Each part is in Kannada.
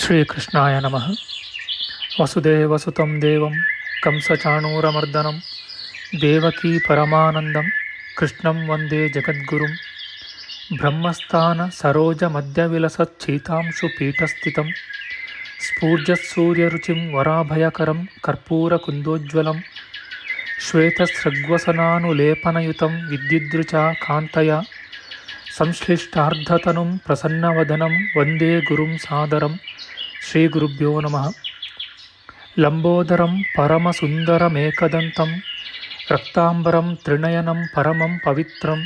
ಶ್ರೀಕೃಷ್ಣಾಯ ನಮಃ. ವಸುದೇವಸುತಂ ದೇವಂ ಕಂಸಚಾಣೂರಮರ್ದನಂ ದೇವಕೀ ಪರಮಾನಂದಂ ಕೃಷ್ಣಂ ವಂದೇ ಜಗದ್ಗುರುಂ. ಬ್ರಹ್ಮಸ್ಥಾನ ಸರೋಜ ಮಧ್ಯವಿಲಸಚ್ಛೀತಾಂಶು ಪೀಠಸ್ಥಿತಂ ಸ್ಫೂರ್ಜತ್ಸೂರ್ಯರುಚಿಂ ವರಾಭಯಕರಂ ಕರ್ಪೂರಕುಂದೋಜ್ವಲಂ ಶ್ವೇತಸೃಗ್ವಸನಾನುಲೇಪನಯುತಂ ವಿದ್ಯುದ್ರುಚಾ ಕಾಂತಯ ಸಂಶ್ಲಿಷ್ಟಾರ್ಧತನುಂ ಪ್ರಸನ್ನವದನಂ ವಂದೇ ಗುರುಂ ಸಾದರಂ. ಶ್ರೀ ಗುರುಭ್ಯೋ ನಮಃ. ಲಂಬೋದರಂ ಪರಮಸುಂದರಮೇಕದಂತಂ ರಕ್ತಾಂಬರಂ ತ್ರಿನಯನಂ ಪರಮಂ ಪವಿತ್ರಂ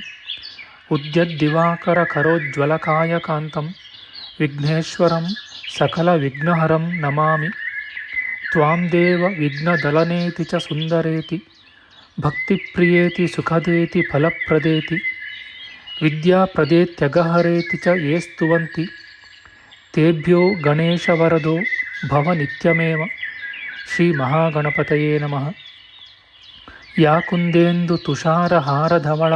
ಉದ್ಯದ್ದಿವಾಕರಕರೋಜ್ವಲಕಾಯಕಾಂತಂ ವಿಘ್ನೇಶ್ವರಂ ಸಕಲವಿಘ್ನಹರಂ ನಮಾಮಿ. ತ್ವಾಂ ದೇವ ವಿಘ್ನದಲನೇತಿ ಚ ಸುಂದರೇತಿ ಭಕ್ತಿಪ್ರಿಯೇತಿ ಸುಖದೇತಿ ಫಲಪ್ರದೇತಿ ವಿದ್ಯಾಪ್ರದೇತ್ಯಗಹರೇತಿ ಚ ಯೇ ಸ್ತುವಂತಿ ತೇಭ್ಯೋ ಗಣೇಶವರದೋ ಭವ ನಿತ್ಯಮೇವ. ಶ್ರೀ ಮಹಾಗಣಪತಯೇ ನಮಃ. ಯಾ ಕುಂದೇಂದು ತುಷಾರಹಾರಧವಳ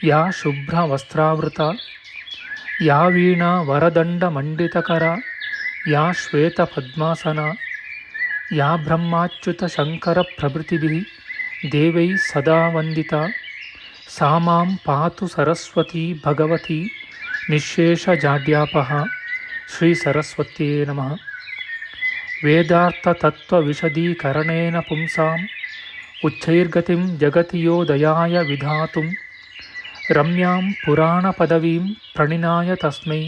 ಯಾ ಶುಭ್ರವಸ್ತ್ರಾವೃತ ಯಾ ವೀಣಾ ವರದಂಡಮಂಡಿತಕರ ಯಾ ಶ್ವೇತಪದ್ಮಾಸನ ಯಾ ಬ್ರಹ್ಮಾಚ್ಯುತ ಶಂಕರ ಪ್ರಭೃತಿಭಿಃ ದೇವೈಃ ಸದಾ ವಂದಿತಾ ಸಾ ಮಾಂ ಪಾತು ಸರಸ್ವತೀ ಭಗವತಿ ನಿಶ್ಶೇಷಜಾಡ್ಯಾಪಃ. ಶ್ರೀ ಸರಸ್ವತ್ಯೇ ನಮಃ. ವೇದಾರ್ಥತತ್ವವಿಶದೀಕರಣೇನ ಪುಂಸಾಂ ಉಚ್ಚೈರ್ಗತಿಂ ಜಗತಿ ಯೋ ದಯಾಯ ವಿಧಾತುಂ ರಮ್ಯಾಂ ಪುರಾಣಪದವೀಂ ಪ್ರಣಿನಾಯ ತಸ್ಮೈ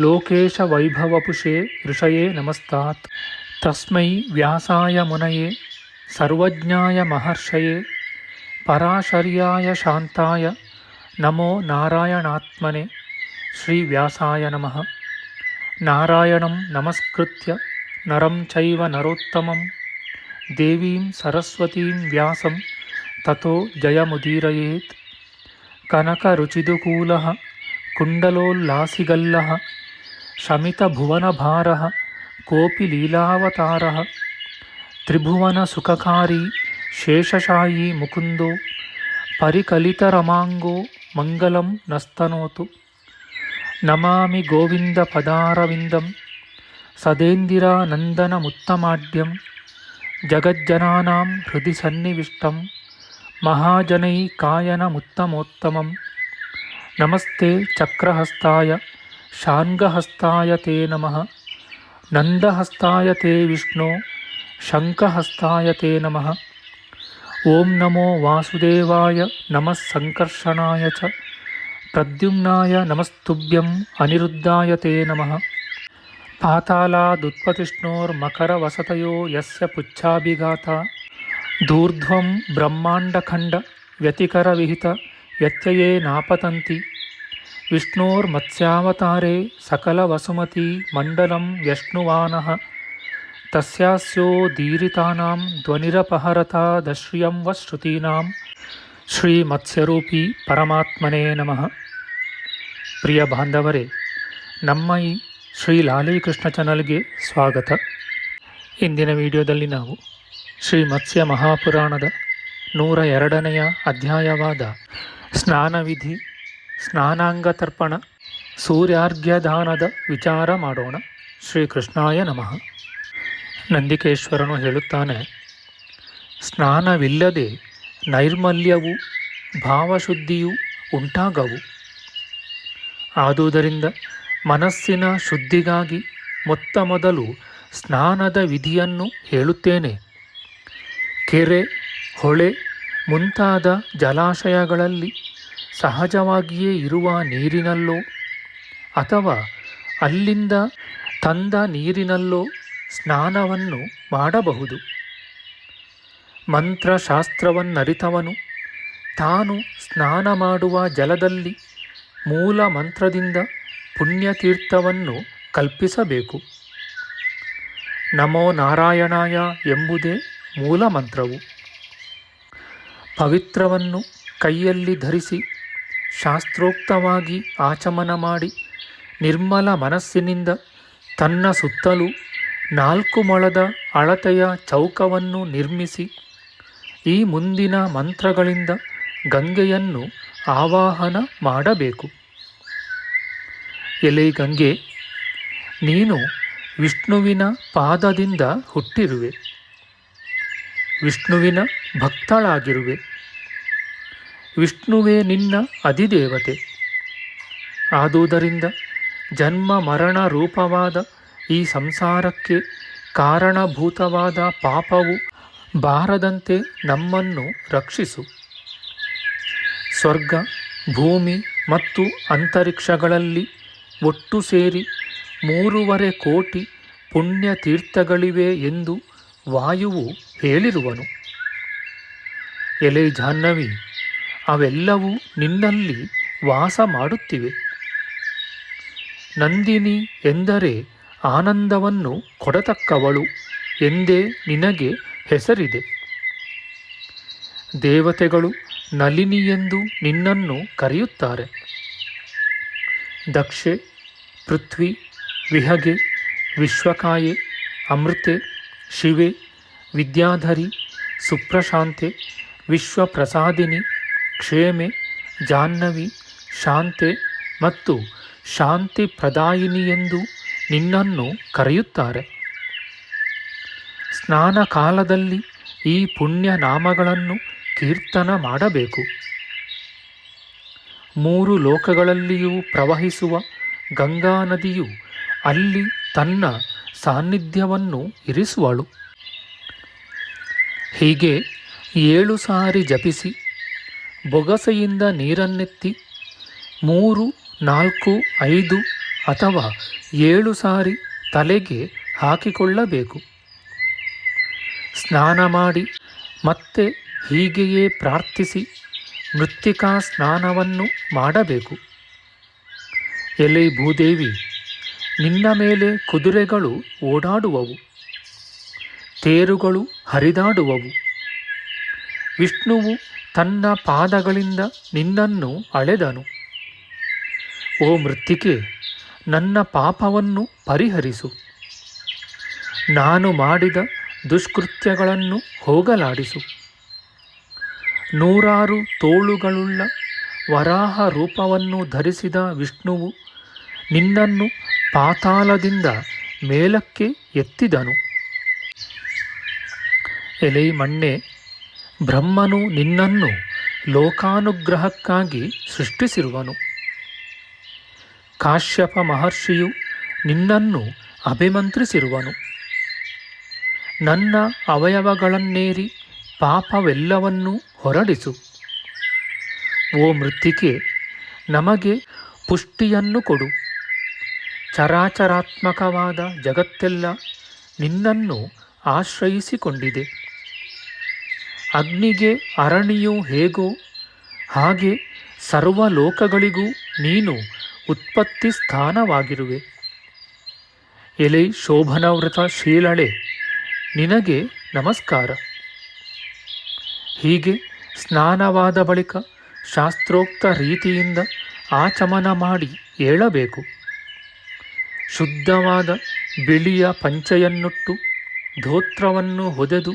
ಲೋಕೇಶವೈಭವಪುಷೇ ಋಷಯೇ ನಮಸ್ತಾತ್. ತಸ್ಮೈ ವ್ಯಾಸಾಯ ಮುನಯೇ ಸರ್ವಜ್ಞಾಯ ಮಹರ್ಷಯೇ ಪರಾಶರ್ಯಾಯ ಶಾಂತಾಯ ನಮೋ ನಾರಾಯಣಾತ್ಮನೆ. ಶ್ರೀ ವ್ಯಾಸಾಯ ನಮಃ. ನಾರಾಯಣಂ ನಮಸ್ಕೃತ್ಯ ನರಂ ಚೈವ ನರೋತ್ತಮಂ ದೇವೀಂ ಸರಸ್ವತೀಂ ವ್ಯಾಸಂ ತತೋ ಜಯಮುದೀರಯೇತ್. ಕನಕರುಚಿದುಕೂಲಃ ಕುಂಡಲೋಲ್ಲಾಸಿಗಲ್ಲಃ ಶಮಿತಭುವನಭಾರಃ ಕೋಪಿ ಲೀಲಾವತಾರಃ ತ್ರಿಭುವನಸುಖಕಾರಿ ಶೇಷಶಾಯೀ ಮುಕುಂದೋ ಪರಿಕಲಿತರಮಾಂಗೋ ಮಂಗಲಂ ನಸ್ತನೋತು. ನಮಾಮಿ ಗೋವಿಂದ ಪದಾರವಿಂದಂ ಸದೇಂದಿರಾನಂದನಮುತ್ತಮಾಡ್ಯಂ ಜಗಜ್ಜನಾನಾಂ ಹೃದಯ ಸನ್ನಿವಿಷ್ಟಂ ಮಹಾಜನೈಕಾಯನಮುತ್ತಮೋತ್ತಮಂ. ನಮಸ್ತೆ ಚಕ್ರಹಸ್ತಾಯ ಶಾರ್ङ्ಗಹಸ್ತಾಯ ತೇ ನಮಃ. ನಂದಹಸ್ತಾಯ ತೇ ವಿಷ್ಣೋ ಶಂಖಹಸ್ತಾಯ ತೇ ನಮಃ. ಓಂ ನಮೋ ವಾಸುದೇವಾಯ ನಮಃ ಸಂಕರ್ಷಣಾಯ ಚ ಪ್ರದ್ಯುಮ್ನಾಯ ನಮಸ್ತುಭ್ಯಂ ಅನಿರುದ್ಧಾಯ ತೇ ನಮಃ. ಪಾತಾಲಾದುತ್ಪತಿಷ್ಣೋರ್ಮಕರವಸತಯೋ ಯಸ್ಯ ಪುಚ್ಛಾಭಿಘಾತ ದೂರ್ಧ್ವಂ ಬ್ರಹ್ಮಾಂಡಖಂಡ ವ್ಯತಿಕರವಿಹಿತ ವ್ಯತ್ಯಯೇ ನಾಪತಂತಿ. ವಿಷ್ಣೋರ್ಮತ್ಸ್ಯಾವತಾರೇ ಸಕಲವಸುಮತಿ ಮಂಡಲಂ ವ್ಯಶ್ನುವಾನಃ ತಸ್ಯಾಸ್ಯೋದೀರಿತಾನಾಂ ಧ್ವನಿರಪಹರತಾದಶ್ರಿಯಂ ವ ಶ್ರುತೀನಾಂ. ಶ್ರೀ ಮತ್ಸ್ಯರೂಪಿ ಪರಮಾತ್ಮನೇ ನಮಃ. ಪ್ರಿಯ ಬಾಂಧವರೇ, ನಮ್ಮ ಈ ಶ್ರೀ ಲಾಲೀಕೃಷ್ಣ ಚಾನಲ್ಗೆ ಸ್ವಾಗತ. ಇಂದಿನ ವಿಡಿಯೋದಲ್ಲಿ ನಾವು ಶ್ರೀ ಮತ್ಸ್ಯ ಮಹಾಪುರಾಣದ 102ನೆಯ ಅಧ್ಯಾಯವಾದ ಸ್ನಾನವಿಧಿ, ಸ್ನಾನಾಂಗತರ್ಪಣ, ಸೂರ್ಯಾರ್ಘ್ಯದಾನದ ವಿಚಾರ ಮಾಡೋಣ. ಶ್ರೀಕೃಷ್ಣಾಯ ನಮಃ. ನಂದಿಕೇಶ್ವರನು ಹೇಳುತ್ತಾನೆ, ಸ್ನಾನವಿಲ್ಲದೆ ನೈರ್ಮಲ್ಯವೂ ಭಾವಶುದ್ಧಿಯೂ ಉಂಟಾಗವು. ಆದುದರಿಂದ ಮನಸ್ಸಿನ ಶುದ್ಧಿಗಾಗಿ ಮೊತ್ತ ಮೊದಲು ಸ್ನಾನದ ವಿಧಿಯನ್ನು ಹೇಳುತ್ತೇನೆ. ಕೆರೆ, ಹೊಳೆ ಮುಂತಾದ ಜಲಾಶಯಗಳಲ್ಲಿ ಸಹಜವಾಗಿಯೇ ಇರುವ ನೀರಿನಲ್ಲೋ ಅಥವಾ ಅಲ್ಲಿಂದ ತಂದ ನೀರಿನಲ್ಲೋ ಸ್ನಾನವನ್ನು ಮಾಡಬಹುದು. ಮಂತ್ರಶಾಸ್ತ್ರವನ್ನರಿತವನು ತಾನು ಸ್ನಾನ ಮಾಡುವ ಜಲದಲ್ಲಿ ಮೂಲ ಮಂತ್ರದಿಂದ ಪುಣ್ಯತೀರ್ಥವನ್ನು ಕಲ್ಪಿಸಬೇಕು. ನಮೋ ನಾರಾಯಣಾಯ ಎಂಬುದೇ ಮೂಲ ಮಂತ್ರವು. ಪವಿತ್ರವನ್ನು ಕೈಯಲ್ಲಿ ಧರಿಸಿ ಶಾಸ್ತ್ರೋಕ್ತವಾಗಿ ಆಚಮನ ಮಾಡಿ ನಿರ್ಮಲ ಮನಸ್ಸಿನಿಂದ ತನ್ನ ಸುತ್ತಲೂ 4 ಮೊಳದ ಅಳತೆಯ ಚೌಕವನ್ನು ನಿರ್ಮಿಸಿ ಈ ಮುಂದಿನ ಮಂತ್ರಗಳಿಂದ ಗಂಗೆಯನ್ನು ಆವಾಹನ ಮಾಡಬೇಕು. ಎಲೆ ಗಂಗೆ, ನೀನು ವಿಷ್ಣುವಿನ ಪಾದದಿಂದ ಹುಟ್ಟಿರುವೆ. ವಿಷ್ಣುವಿನ ಭಕ್ತಳಾಗಿರುವೆ. ವಿಷ್ಣುವೇ ನಿನ್ನ ಅಧಿದೇವತೆ. ಆದುದರಿಂದ ಜನ್ಮ ಮರಣ ರೂಪವಾದ ಈ ಸಂಸಾರಕ್ಕೆ ಕಾರಣಭೂತವಾದ ಪಾಪವು ಬಾರದಂತೆ ನಮ್ಮನ್ನು ರಕ್ಷಿಸು. ಸ್ವರ್ಗ, ಭೂಮಿ ಮತ್ತು ಅಂತರಿಕ್ಷಗಳಲ್ಲಿ ಒಟ್ಟು ಸೇರಿ 3.5 ಕೋಟಿ ಪುಣ್ಯತೀರ್ಥಗಳಿವೆ ಎಂದು ವಾಯುವು ಹೇಳಿರುವನು. ಎಲೆ ಜಾಹ್ನವಿ, ಅವೆಲ್ಲವೂ ನಿನ್ನಲ್ಲಿ ವಾಸ ಮಾಡುತ್ತಿವೆ. ನಂದಿನಿ ಎಂದರೆ ಆನಂದವನ್ನು ಕೊಡತಕ್ಕವಳು ಎಂದೇ ನಿನಗೆ ಹೆಸರಿದೆ. ದೇವತೆಗಳು ನಳಿನಿ ಎಂದು ನಿನ್ನನ್ನು ಕರೆಯುತ್ತಾರೆ. ದಕ್ಷೆ, ಪೃಥ್ವಿ, ವಿಹಗೆ, ವಿಶ್ವಕಾಯೆ, ಅಮೃತೆ, ಶಿವೆ, ವಿದ್ಯಾಧರಿ, ಸುಪ್ರಶಾಂತೆ, ವಿಶ್ವಪ್ರಸಾದಿನಿ, ಕ್ಷೇಮೆ, ಜಾಹ್ನವಿ, ಶಾಂತೆ ಮತ್ತು ಶಾಂತಿ ಪ್ರದಾಯಿನಿ ಎಂದು ನಿನ್ನನ್ನು ಕರೆಯುತ್ತಾರೆ. ಸ್ನಾನ ಕಾಲದಲ್ಲಿ ಈ ಪುಣ್ಯ ನಾಮಗಳನ್ನು ಕೀರ್ತನ ಮಾಡಬೇಕು. 3 ಲೋಕಗಳಲ್ಲಿಯೂ ಪ್ರವಹಿಸುವ ಗಂಗಾ ನದಿಯು ಅಲ್ಲಿ ತನ್ನ ಸಾನ್ನಿಧ್ಯವನ್ನು ಇರಿಸುವಳು. ಹೀಗೆ 7 ಸಾರಿ ಜಪಿಸಿ ಬೊಗಸೆಯಿಂದ ನೀರನ್ನೆತ್ತಿ 3, 4, 5 ಅಥವಾ 7 ಸಾರಿ ತಲೆಗೆ ಹಾಕಿಕೊಳ್ಳಬೇಕು. ಸ್ನಾನ ಮಾಡಿ ಮತ್ತೆ ಹೀಗೆಯೇ ಪ್ರಾರ್ಥಿಸಿ ಮೃತ್ತಿಕಾ ಸ್ನಾನವನ್ನು ಮಾಡಬೇಕು. ಎಲೆ ಭೂದೇವಿ, ನಿನ್ನ ಮೇಲೆ ಕುದುರೆಗಳು ಓಡಾಡುವವು, ತೇರುಗಳು ಹರಿದಾಡುವವು. ವಿಷ್ಣುವು ತನ್ನ ಪಾದಗಳಿಂದ ನಿನ್ನನ್ನು ಅಳೆದನು. ಓ ಮೃತ್ತಿಕೆ, ನನ್ನ ಪಾಪವನ್ನು ಪರಿಹರಿಸು. ನಾನು ಮಾಡಿದ ದುಷ್ಕೃತ್ಯಗಳನ್ನು ಹೋಗಲಾಡಿಸು. 100 ತೋಳುಗಳುಳ್ಳ ವರಾಹ ರೂಪವನ್ನು ಧರಿಸಿದ ವಿಷ್ಣುವು ನಿನ್ನನ್ನು ಪಾತಾಳದಿಂದ ಮೇಲಕ್ಕೆ ಎತ್ತಿದನು. ಎಲೆ ಮಣ್ಣೆ, ಬ್ರಹ್ಮನು ನಿನ್ನನ್ನು ಲೋಕಾನುಗ್ರಹಕ್ಕಾಗಿ ಸೃಷ್ಟಿಸಿರುವನು. ಕಾಶ್ಯಪ ಮಹರ್ಷಿಯು ನಿನ್ನನ್ನು ಅಭಿಮಂತ್ರಿಸಿರುವನು. ನನ್ನ ಅವಯವಗಳನ್ನೇರಿ ಪಾಪವೆಲ್ಲವನ್ನೂ ಹೊರಡಿಸು. ಓ ಮೃತ್ತಿಕೆ, ನಮಗೆ ಪುಷ್ಟಿಯನ್ನು ಕೊಡು. ಚರಾಚರಾತ್ಮಕವಾದ ಜಗತ್ತೆಲ್ಲ ನಿನ್ನನ್ನು ಆಶ್ರಯಿಸಿಕೊಂಡಿದೆ. ಅಗ್ನಿಗೆ ಅರಣಿಯು ಹೇಗೋ ಹಾಗೆ ಸರ್ವಲೋಕಗಳಿಗೂ ನೀನು ಉತ್ಪತ್ತಿ ಸ್ಥಾನವಾಗಿರುವೆ. ಎಲೆ ಶೋಭನವ್ರತ ಶೀಲಳೆ, ನಿನಗೆ ನಮಸ್ಕಾರ. ಹೀಗೆ ಸ್ನಾನವಾದ ಬಳಿಕ ಶಾಸ್ತ್ರೋಕ್ತ ರೀತಿಯಿಂದ ಆಚಮನ ಮಾಡಿ ಏಳಬೇಕು. ಶುದ್ಧವಾದ ಬಿಳಿಯ ಪಂಚೆಯನ್ನುಟ್ಟು ಧೋತ್ರವನ್ನು ಹೊದೆದು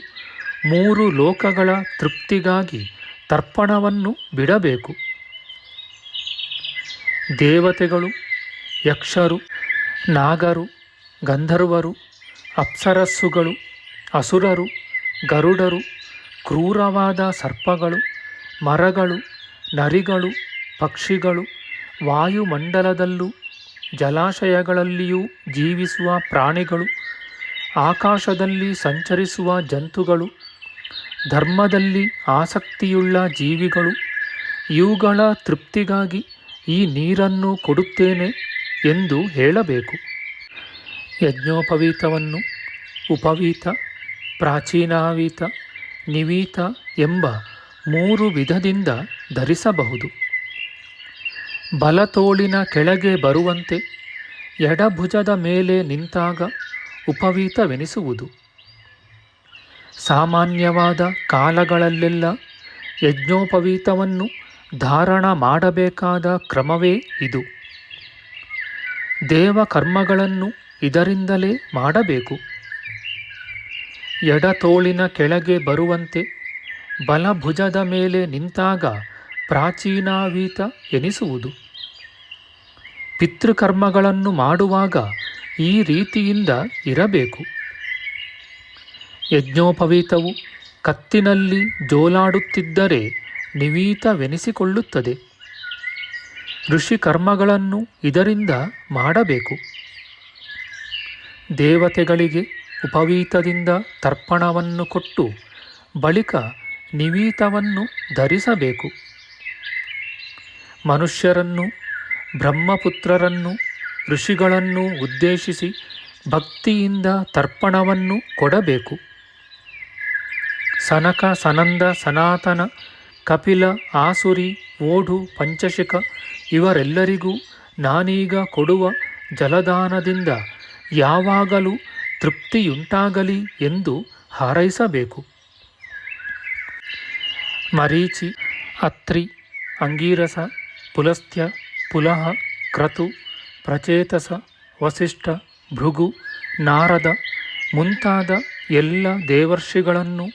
3 ಲೋಕಗಳ ತೃಪ್ತಿಗಾಗಿ ತರ್ಪಣವನ್ನು ಬಿಡಬೇಕು. ದೇವತೆಗಳು, ಯಕ್ಷರು, ನಾಗರು, ಗಂಧರ್ವರು, ಅಪ್ಸರಸ್ಸುಗಳು, ಅಸುರರು, ಗರುಡರು, ಕ್ರೂರವಾದ ಸರ್ಪಗಳು, ಮರಗಳು, ನರಿಗಳು, ಪಕ್ಷಿಗಳು, ವಾಯುಮಂಡಲದಲ್ಲೂ ಜಲಾಶಯಗಳಲ್ಲಿಯೂ ಜೀವಿಸುವ ಪ್ರಾಣಿಗಳು, ಆಕಾಶದಲ್ಲಿ ಸಂಚರಿಸುವ ಜಂತುಗಳು, ಧರ್ಮದಲ್ಲಿ ಆಸಕ್ತಿಯುಳ್ಳ ಜೀವಿಗಳು, ಇವುಗಳ ತೃಪ್ತಿಗಾಗಿ ಈ ನೀರನ್ನು ಕೊಡುತ್ತೇನೆ ಎಂದು ಹೇಳಬೇಕು. ಯಜ್ಞೋಪವೀತವನ್ನು ಉಪವೀತ, ಪ್ರಾಚೀನಾವೀತ, ನಿವೀತ ಎಂಬ 3 ವಿಧದಿಂದ ಧರಿಸಬಹುದು. ಬಲತೋಳಿನ ಕೆಳಗೆ ಬರುವಂತೆ ಎಡಭುಜದ ಮೇಲೆ ನಿಂತಾಗ ಉಪವೀತವೆನಿಸುವುದು. ಸಾಮಾನ್ಯವಾದ ಕಾಲಗಳಲ್ಲೆಲ್ಲ ಯಜ್ಞೋಪವೀತವನ್ನು ಧಾರಣ ಮಾಡಬೇಕಾದ ಕ್ರಮವೇ ಇದು. ದೇವಕರ್ಮಗಳನ್ನು ಇದರಿಂದಲೇ ಮಾಡಬೇಕು. ಎಡತೋಳಿನ ಕೆಳಗೆ ಬರುವಂತೆ ಬಲಭುಜದ ಮೇಲೆ ನಿಂತಾಗ ಪ್ರಾಚೀನಾವೀತ ಎನಿಸುವುದು. ಪಿತೃಕರ್ಮಗಳನ್ನು ಮಾಡುವಾಗ ಈ ರೀತಿಯಿಂದ ಇರಬೇಕು. ಯಜ್ಞೋಪವೀತವು ಕತ್ತಿನಲ್ಲಿ ಜೋಲಾಡುತ್ತಿದ್ದರೆ ನಿವೀತವೆನಿಸಿಕೊಳ್ಳುತ್ತದೆ. ಋಷಿ ಕರ್ಮಗಳನ್ನು ಇದರಿಂದ ಮಾಡಬೇಕು. ದೇವತೆಗಳಿಗೆ ಉಪವೀತದಿಂದ ತರ್ಪಣವನ್ನು ಕೊಟ್ಟು ಬಳಿಕ ನಿವೀತವನ್ನು ಧರಿಸಬೇಕು. ಮನುಷ್ಯರನ್ನು, ಬ್ರಹ್ಮಪುತ್ರರನ್ನು, ಋಷಿಗಳನ್ನು ಉದ್ದೇಶಿಸಿ ಭಕ್ತಿಯಿಂದ ತರ್ಪಣವನ್ನು ಕೊಡಬೇಕು. ಸನಕ, ಸನಂದ, ಸನಾತನ, ಕಪಿಲ, ಆಸುರಿ, ಓಢು, ಪಂಚಶಿಖ ಇವರೆಲ್ಲರಿಗೂ ನಾನೀಗ ಕೊಡುವ ಜಲದಾನದಿಂದ ಯಾವಾಗಲೂ ತೃಪ್ತಿಯುಂಟಾಗಲಿ ಎಂದು ಹಾರೈಸಬೇಕು. ಮರೀಚಿ, ಅತ್ರಿ, ಅಂಗೀರಸ, ಪುಲಸ್ತ್ಯ, ಪುಲಹ, ಕ್ರತು, ಪ್ರಚೇತಸ, ವಸಿಷ್ಠ, ಭೃಗು, ನಾರದ ಮುಂತಾದ ಎಲ್ಲ ದೇವರ್ಷಿಗಳನ್ನು,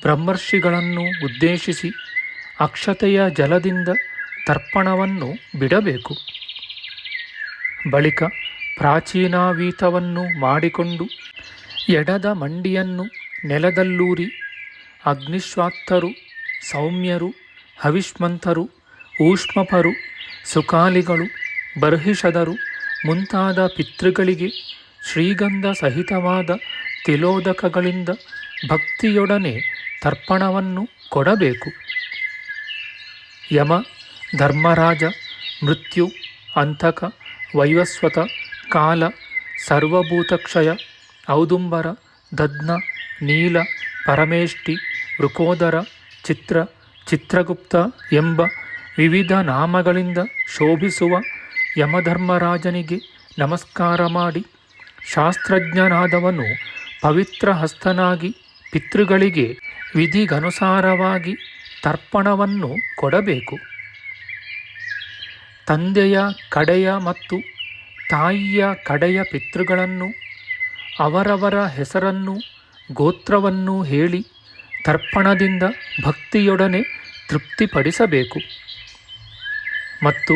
ಬ್ರಹ್ಮರ್ಷಿಗಳನ್ನು ಉದ್ದೇಶಿಸಿ ಅಕ್ಷತೆಯ ಜಲದಿಂದ ತರ್ಪಣವನ್ನು ಬಿಡಬೇಕು. ಬಳಿಕ ಪ್ರಾಚೀನಾವೀತವನ್ನು ಮಾಡಿಕೊಂಡು ಎಡದ ಮಂಡಿಯನ್ನು ನೆಲದಲ್ಲೂರಿ ಅಗ್ನಿಶ್ವಾತ್ತರು, ಸೌಮ್ಯರು, ಹವಿಷ್ಮಂತರು, ಊಷ್ಮಪರು, ಸುಕಾಲಿಗಳು, ಬರ್ಹಿಷದರು ಮುಂತಾದ ಪಿತೃಗಳಿಗೆ ಶ್ರೀಗಂಧ ಸಹಿತವಾದ ತಿಲೋದಕಗಳಿಂದ ಭಕ್ತಿಯೊಡನೆ ತರ್ಪಣವನ್ನು ಕೊಡಬೇಕು. ಯಮ, ಧರ್ಮರಾಜ, ಮೃತ್ಯು, ಅಂತಕ, ವೈವಸ್ವತ, ಕಾಲ, ಸರ್ವಭೂತಕ್ಷಯ, ಔದುಂಬರ, ದಧ್ನ, ನೀಲ, ಪರಮೇಷ್ಠಿ, ವೃಕೋದರ, ಚಿತ್ರ, ಚಿತ್ರಗುಪ್ತ ಎಂಬ ವಿವಿಧ ನಾಮಗಳಿಂದ ಶೋಭಿಸುವ ಯಮಧರ್ಮರಾಜನಿಗೆ ನಮಸ್ಕಾರ ಮಾಡಿ ಶಾಸ್ತ್ರಜ್ಞನಾದವನು ಪವಿತ್ರ ಹಸ್ತನಾಗಿ ಪಿತೃಗಳಿಗೆ ವಿಧಿಗನುಸಾರವಾಗಿ ತರ್ಪಣವನ್ನು ಕೊಡಬೇಕು. ತಂದೆಯ ಕಡೆಯ ಮತ್ತು ತಾಯಿಯ ಕಡೆಯ ಪಿತೃಗಳನ್ನು ಅವರವರ ಹೆಸರನ್ನು, ಗೋತ್ರವನ್ನು ಹೇಳಿ ತರ್ಪಣದಿಂದ ಭಕ್ತಿಯೊಡನೆ ತೃಪ್ತಿಪಡಿಸಬೇಕು ಮತ್ತು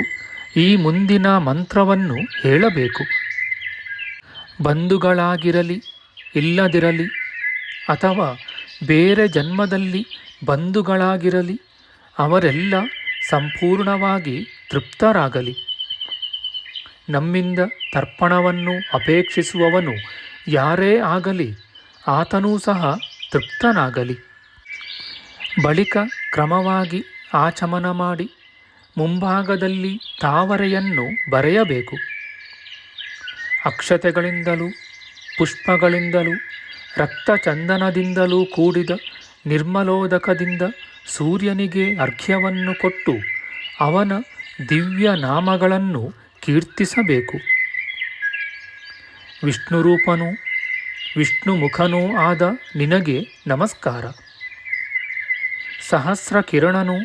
ಈ ಮುಂದಿನ ಮಂತ್ರವನ್ನು ಹೇಳಬೇಕು. ಬಂಧುಗಳಾಗಿರಲಿ ಇಲ್ಲದಿರಲಿ ಅಥವಾ ಬೇರೆ ಜನ್ಮದಲ್ಲಿ ಬಂಧುಗಳಾಗಿರಲಿ ಅವರೆಲ್ಲ ಸಂಪೂರ್ಣವಾಗಿ ತೃಪ್ತರಾಗಲಿ. ನಮ್ಮಿಂದ ತರ್ಪಣವನ್ನು ಅಪೇಕ್ಷಿಸುವವನು ಯಾರೇ ಆಗಲಿ ಆತನೂ ಸಹ ತೃಪ್ತನಾಗಲಿ. ಬಳಿಕ ಕ್ರಮವಾಗಿ ಆಚಮನ ಮಾಡಿ ಮುಂಭಾಗದಲ್ಲಿ ತಾವರೆಯನ್ನು ಬರೆಯಬೇಕು. ಅಕ್ಷತೆಗಳಿಂದಲೂ ಪುಷ್ಪಗಳಿಂದಲೂ ರಕ್ತಚಂದನದಿಂದಲೂ ಕೂಡಿದ ನಿರ್ಮಲೋದಕದಿಂದ ಸೂರ್ಯನಿಗೆ ಅರ್ಘ್ಯವನ್ನು ಕೊಟ್ಟು ಅವನ ದಿವ್ಯ ನಾಮಗಳನ್ನು ಕೀರ್ತಿಸಬೇಕು. ವಿಷ್ಣುರೂಪನೂ ವಿಷ್ಣುಮುಖನೂ ಆದ ನಿನಗೆ ನಮಸ್ಕಾರ. ಸಹಸ್ರ ಕಿರಣನೂ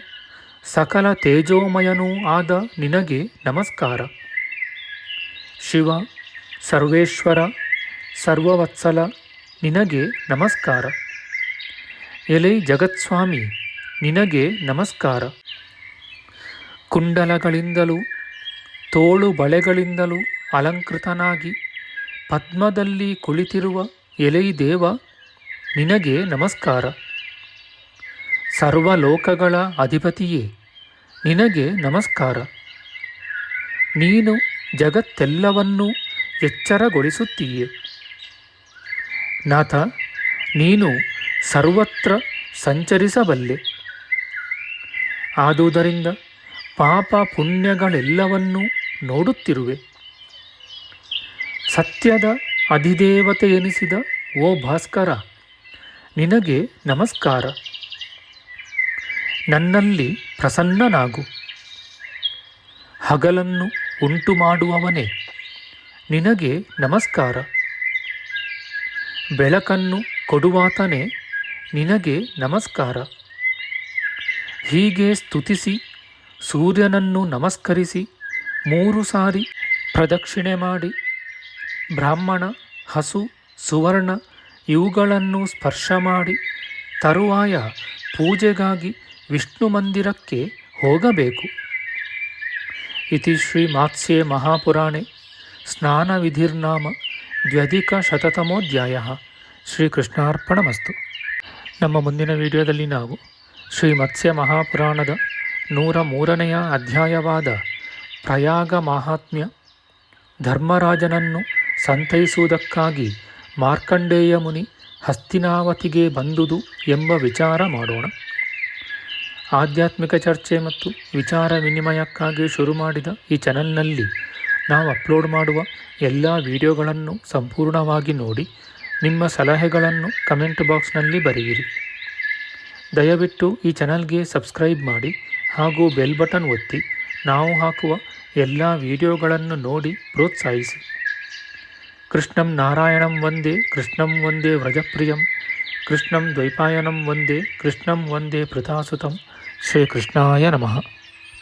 ಸಕಲ ತೇಜೋಮಯನೂ ಆದ ನಿನಗೆ ನಮಸ್ಕಾರ. ಶಿವ, ಸರ್ವೇಶ್ವರ, ಸರ್ವವತ್ಸಲ ನಿನಗೆ ನಮಸ್ಕಾರ. ಎಲೆ ಜಗತ್ಸ್ವಾಮಿ ನಿನಗೆ ನಮಸ್ಕಾರ. ಕುಂಡಲಗಳಿಂದಲೂ ತೋಳು ಬಳೆಗಳಿಂದಲೂ ಅಲಂಕೃತನಾಗಿ ಪದ್ಮದಲ್ಲಿ ಕುಳಿತಿರುವ ಎಲೈ ದೇವ ನಿನಗೆ ನಮಸ್ಕಾರ. ಸರ್ವಲೋಕಗಳ ಅಧಿಪತಿಯೇ ನಿನಗೆ ನಮಸ್ಕಾರ. ನೀನು ಜಗತ್ತೆಲ್ಲವನ್ನೂ ಎಚ್ಚರಗೊಳಿಸುತ್ತೀಯೆ. ನಾಥ, ನೀನು ಸರ್ವತ್ರ ಸಂಚರಿಸಬಲ್ಲೆ. ಆದುದರಿಂದ ಪಾಪ ಪುಣ್ಯಗಳೆಲ್ಲವನ್ನೂ ನೋಡುತ್ತಿರುವೆ. ಸತ್ಯದ ಅಧಿದೇವತೆ ಎನಿಸಿದ ಓ ಭಾಸ್ಕರ ನಿನಗೆ ನಮಸ್ಕಾರ. ನನ್ನಲ್ಲಿ ಪ್ರಸನ್ನನಾಗು. ಹಗಲನ್ನು ಉಂಟು ಮಾಡುವವನೇ ನಿನಗೆ ನಮಸ್ಕಾರ. ಬೆಳಕನ್ನು ಕೊಡುವಾತನೇ ನಿನಗೆ ನಮಸ್ಕಾರ. ಹೀಗೆ ಸ್ತುತಿಸಿ ಸೂರ್ಯನನ್ನು ನಮಸ್ಕರಿಸಿ 3 ಸಾರಿ ಪ್ರದಕ್ಷಿಣೆ ಮಾಡಿ ಬ್ರಾಹ್ಮಣ, ಹಸು, ಸುವರ್ಣ ಇವುಗಳನ್ನು ಸ್ಪರ್ಶ ಮಾಡಿ ತರುವಾಯ ಪೂಜೆಗಾಗಿ ವಿಷ್ಣು ಮಂದಿರಕ್ಕೆ ಹೋಗಬೇಕು. ಇತಿ ಶ್ರೀ ಮಾತ್ಸ್ಯೆ ಮಹಾಪುರಾಣೆ ಸ್ನಾನವಿಧಿರ್ನಾಮ ದ್ವ್ಯಧಿಕಶತತಮೋಧ್ಯಾಯ. ಶ್ರೀಕೃಷ್ಣಾರ್ಪಣಮಸ್ತು. ನಮ್ಮ ಮುಂದಿನ ವಿಡಿಯೋದಲ್ಲಿ ನಾವು ಶ್ರೀ ಮತ್ಸ್ಯ ಮಹಾಪುರಾಣದ 103ನೇ ಅಧ್ಯಾಯವಾದ ಪ್ರಯಾಗ ಮಾಹಾತ್ಮ್ಯ, ಧರ್ಮರಾಜನನ್ನು ಸಂತೈಸುವುದಕ್ಕಾಗಿ ಮಾರ್ಕಂಡೇಯ ಮುನಿ ಹಸ್ತಿನಾವತಿಗೆ ಬಂದುದು ಎಂಬ ವಿಚಾರ ಮಾಡೋಣ. ಆಧ್ಯಾತ್ಮಿಕ ಚರ್ಚೆ ಮತ್ತು ವಿಚಾರ ವಿನಿಮಯಕ್ಕಾಗಿ ಶುರು ಮಾಡಿದ ಈ ಚಾನಲ್ನಲ್ಲಿ ನಾವು ಅಪ್ಲೋಡ್ ಮಾಡುವ ಎಲ್ಲ ವಿಡಿಯೋಗಳನ್ನು ಸಂಪೂರ್ಣವಾಗಿ ನೋಡಿ ನಿಮ್ಮ ಸಲಹೆಗಳನ್ನು ಕಮೆಂಟ್ ಬಾಕ್ಸ್ನಲ್ಲಿ ಬರೆಯಿರಿ. ದಯವಿಟ್ಟು ಈ ಚಾನಲ್ಗೆ ಸಬ್ಸ್ಕ್ರೈಬ್ ಮಾಡಿ ಹಾಗೂ ಬೆಲ್ ಬಟನ್ ಒತ್ತಿ ನಾವು ಹಾಕುವ ಎಲ್ಲ ವಿಡಿಯೋಗಳನ್ನು ನೋಡಿ ಪ್ರೋತ್ಸಾಹಿಸಿ. ಕೃಷ್ಣಂ ನಾರಾಯಣಂ ವಂದೇ ಕೃಷ್ಣಂ ವಂದೇ ವ್ರಜಪ್ರಿಯಂ ಕೃಷ್ಣಂ ದ್ವೈಪಾಯನಂ ವಂದೇ ಕೃಷ್ಣಂ ವಂದೇ ಪೃಥಾಸುತಂ. ಶ್ರೀಕೃಷ್ಣಾಯ ನಮಃ.